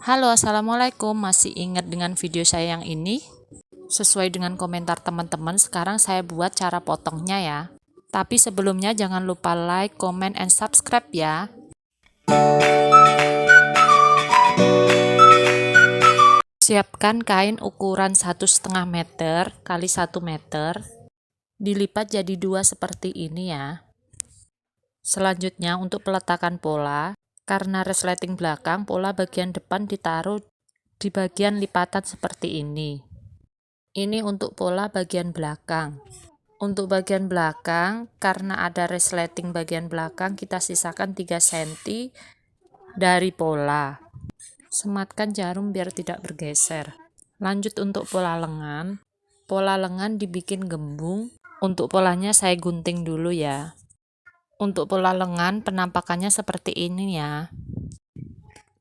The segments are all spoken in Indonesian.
Halo, assalamualaikum. Masih ingat dengan video saya yang ini? Sesuai dengan komentar teman-teman, sekarang saya buat cara potongnya ya. Tapi sebelumnya jangan lupa like, comment, and subscribe ya. Siapkan kain ukuran 1,5 meter kali 1 meter. Dilipat jadi dua seperti ini ya. Selanjutnya untuk peletakan pola, karena resleting belakang, pola bagian depan ditaruh di bagian lipatan seperti ini. Ini untuk pola bagian belakang. Untuk bagian belakang, karena ada resleting bagian belakang, kita sisakan 3 cm dari pola. Sematkan jarum biar tidak bergeser. Lanjut untuk pola lengan. Pola lengan dibikin gembung. Untuk polanya saya gunting dulu ya. Untuk pola lengan penampakannya seperti ini ya.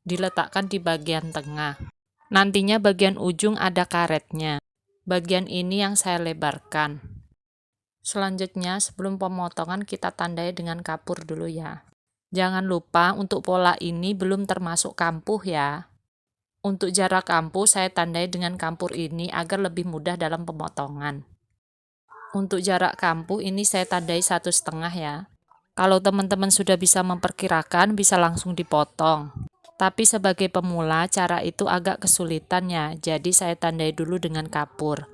Diletakkan di bagian tengah. Nantinya bagian ujung ada karetnya. Bagian ini yang saya lebarkan. Selanjutnya sebelum pemotongan kita tandai dengan kapur dulu ya. Jangan lupa untuk pola ini belum termasuk kampuh ya. Untuk jarak kampuh saya tandai dengan kapur ini agar lebih mudah dalam pemotongan. Untuk jarak kampuh ini saya tandai 1,5 ya. Kalau teman-teman sudah bisa memperkirakan bisa langsung dipotong. Tapi sebagai pemula cara itu agak kesulitan ya, jadi saya tandai dulu dengan kapur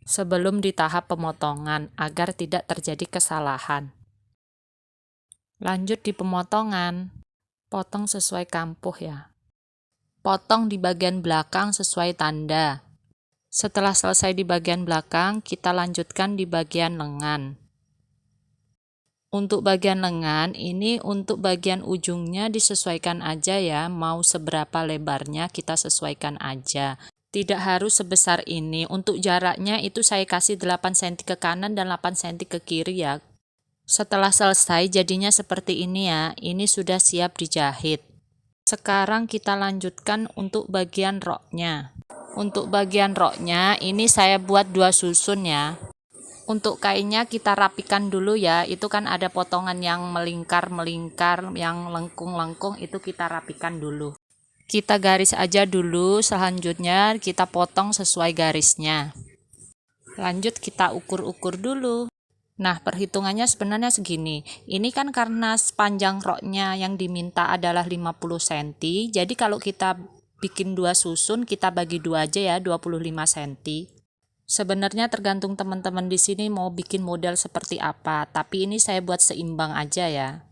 sebelum di tahap pemotongan agar tidak terjadi kesalahan. Lanjut di pemotongan, potong sesuai kampuh ya. Potong di bagian belakang sesuai tanda. Setelah selesai di bagian belakang, kita lanjutkan di bagian lengan. Untuk bagian lengan, ini untuk bagian ujungnya disesuaikan aja ya, mau seberapa lebarnya kita sesuaikan aja. Tidak harus sebesar ini, untuk jaraknya itu saya kasih 8 cm ke kanan dan 8 cm ke kiri ya. Setelah selesai jadinya seperti ini ya, ini sudah siap dijahit. Sekarang kita lanjutkan untuk bagian roknya. Untuk bagian roknya ini saya buat 2 susun ya. Untuk kainnya kita rapikan dulu ya, itu kan ada potongan yang melingkar-melingkar, yang lengkung-lengkung, itu kita rapikan dulu. Kita garis aja dulu, selanjutnya kita potong sesuai garisnya. Lanjut kita ukur-ukur dulu. Nah, perhitungannya sebenarnya segini. Ini kan karena sepanjang roknya yang diminta adalah 50 cm, jadi kalau kita bikin 2 susun, kita bagi 2 aja ya, 25 cm. Sebenarnya tergantung teman-teman di sini mau bikin model seperti apa, tapi ini saya buat seimbang aja ya.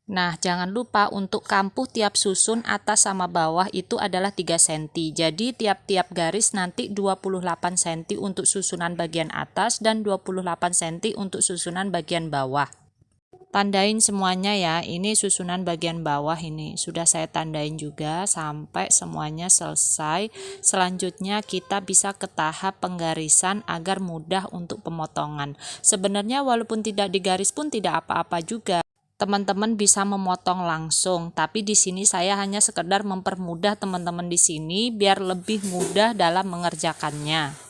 Nah, jangan lupa untuk kampuh tiap susun atas sama bawah itu adalah 3 cm. Jadi tiap-tiap garis nanti 28 cm untuk susunan bagian atas dan 28 cm untuk susunan bagian bawah. Tandain semuanya ya, ini susunan bagian bawah ini. Sudah saya tandain juga sampai semuanya selesai. Selanjutnya kita bisa ke tahap penggarisan agar mudah untuk pemotongan. Sebenarnya walaupun tidak digaris pun tidak apa-apa juga. Teman-teman bisa memotong langsung, tapi di sini saya hanya sekedar mempermudah teman-teman di sini biar lebih mudah dalam mengerjakannya.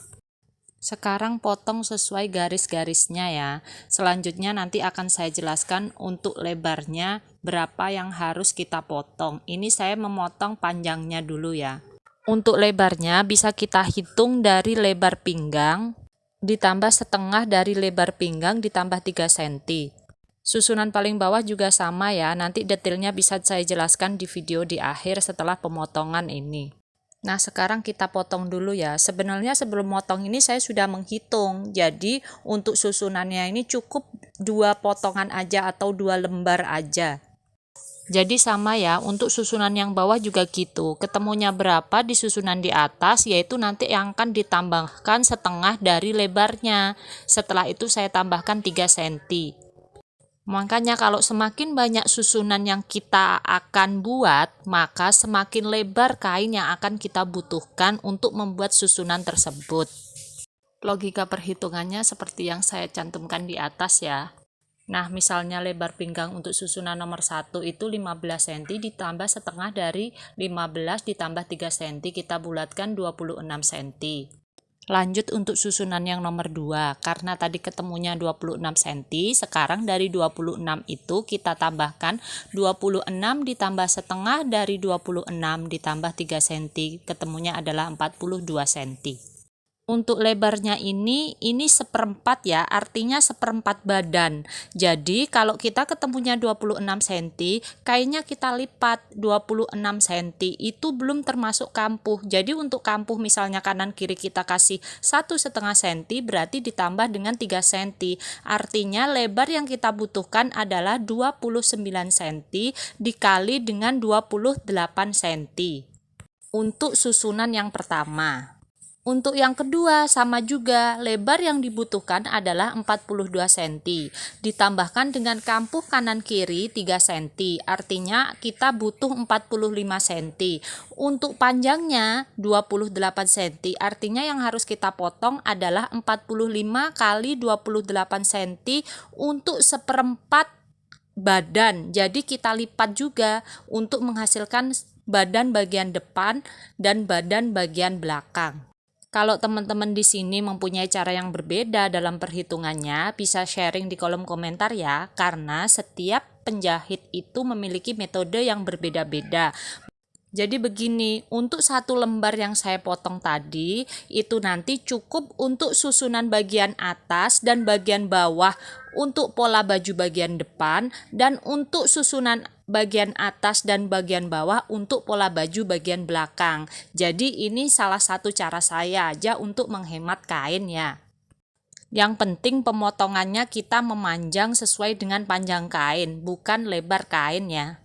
Sekarang potong sesuai garis-garisnya ya. Selanjutnya nanti akan saya jelaskan untuk lebarnya berapa yang harus kita potong. Ini saya memotong panjangnya dulu ya. Untuk lebarnya bisa kita hitung dari lebar pinggang ditambah setengah dari lebar pinggang ditambah 3 cm. Susunan paling bawah juga sama ya, nanti detailnya bisa saya jelaskan di video di akhir setelah pemotongan ini. Nah, sekarang kita potong dulu ya. Sebenarnya sebelum potong ini saya sudah menghitung. Jadi, untuk susunannya ini cukup 2 potongan aja atau 2 lembar aja. Jadi sama ya, untuk susunan yang bawah juga gitu. Ketemunya berapa di susunan di atas, yaitu nanti yang akan ditambahkan setengah dari lebarnya. Setelah itu saya tambahkan 3 cm. Makanya kalau semakin banyak susunan yang kita akan buat, maka semakin lebar kain yang akan kita butuhkan untuk membuat susunan tersebut. Logika perhitungannya seperti yang saya cantumkan di atas ya. Nah, misalnya lebar pinggang untuk susunan nomor 1 itu 15 cm ditambah setengah dari 15 ditambah 3 cm, kita bulatkan 26 cm. Lanjut untuk susunan yang nomor 2, karena tadi ketemunya 26 cm, sekarang dari 26 itu kita tambahkan 26 ditambah setengah dari 26 ditambah 3 cm, ketemunya adalah 42 cm. Untuk lebarnya ini seperempat ya, artinya seperempat badan. Jadi kalau kita ketemunya 26 cm, kainnya kita lipat 26 cm, itu belum termasuk kampuh. Jadi untuk kampuh misalnya kanan kiri kita kasih 1,5 cm, berarti ditambah dengan 3 cm. Artinya lebar yang kita butuhkan adalah 29 cm dikali dengan 28 cm. Untuk susunan yang pertama. Untuk yang kedua sama juga, lebar yang dibutuhkan adalah 42 cm, ditambahkan dengan kampuh kanan kiri 3 cm, artinya kita butuh 45 cm. Untuk panjangnya 28 cm, artinya yang harus kita potong adalah 45 kali 28 cm untuk seperempat badan. Jadi kita lipat juga untuk menghasilkan badan bagian depan dan badan bagian belakang. Kalau teman-teman di sini mempunyai cara yang berbeda dalam perhitungannya, bisa sharing di kolom komentar ya, karena setiap penjahit itu memiliki metode yang berbeda-beda. Jadi begini, untuk satu lembar yang saya potong tadi, itu nanti cukup untuk susunan bagian atas dan bagian bawah untuk pola baju bagian depan, dan untuk susunan bagian atas dan bagian bawah untuk pola baju bagian belakang. Jadi ini salah satu cara saya aja untuk menghemat kain ya. Yang penting pemotongannya kita memanjang sesuai dengan panjang kain, bukan lebar kain ya.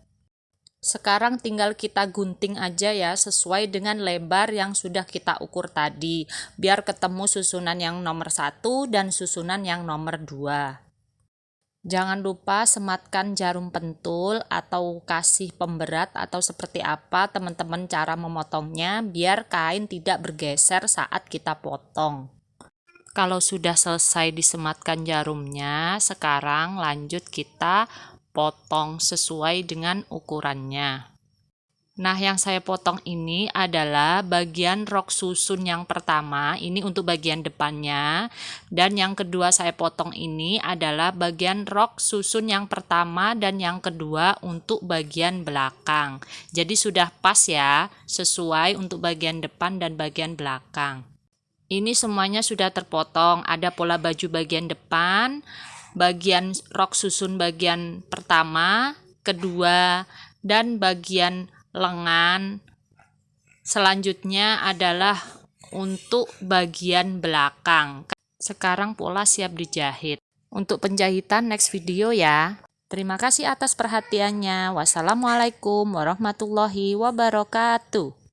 Sekarang tinggal kita gunting aja ya sesuai dengan lebar yang sudah kita ukur tadi, biar ketemu susunan yang nomor 1 dan susunan yang nomor 2. Jangan lupa sematkan jarum pentul atau kasih pemberat atau seperti apa teman-teman cara memotongnya, biar kain tidak bergeser saat kita potong. Kalau sudah selesai disematkan jarumnya, sekarang lanjut kita potong sesuai dengan ukurannya. Nah, yang saya potong ini adalah bagian rok susun yang pertama, ini untuk bagian depannya, dan yang kedua saya potong ini adalah bagian rok susun yang pertama dan yang kedua untuk bagian belakang. Jadi sudah pas ya, sesuai untuk bagian depan dan bagian belakang. Ini semuanya sudah terpotong, ada pola baju bagian depan, bagian rok susun bagian pertama, kedua, dan bagian lengan. Selanjutnya adalah untuk bagian belakang. Sekarang pola siap dijahit. Untuk penjahitan next video ya. Terima kasih atas perhatiannya. Wassalamualaikum warahmatullahi wabarakatuh.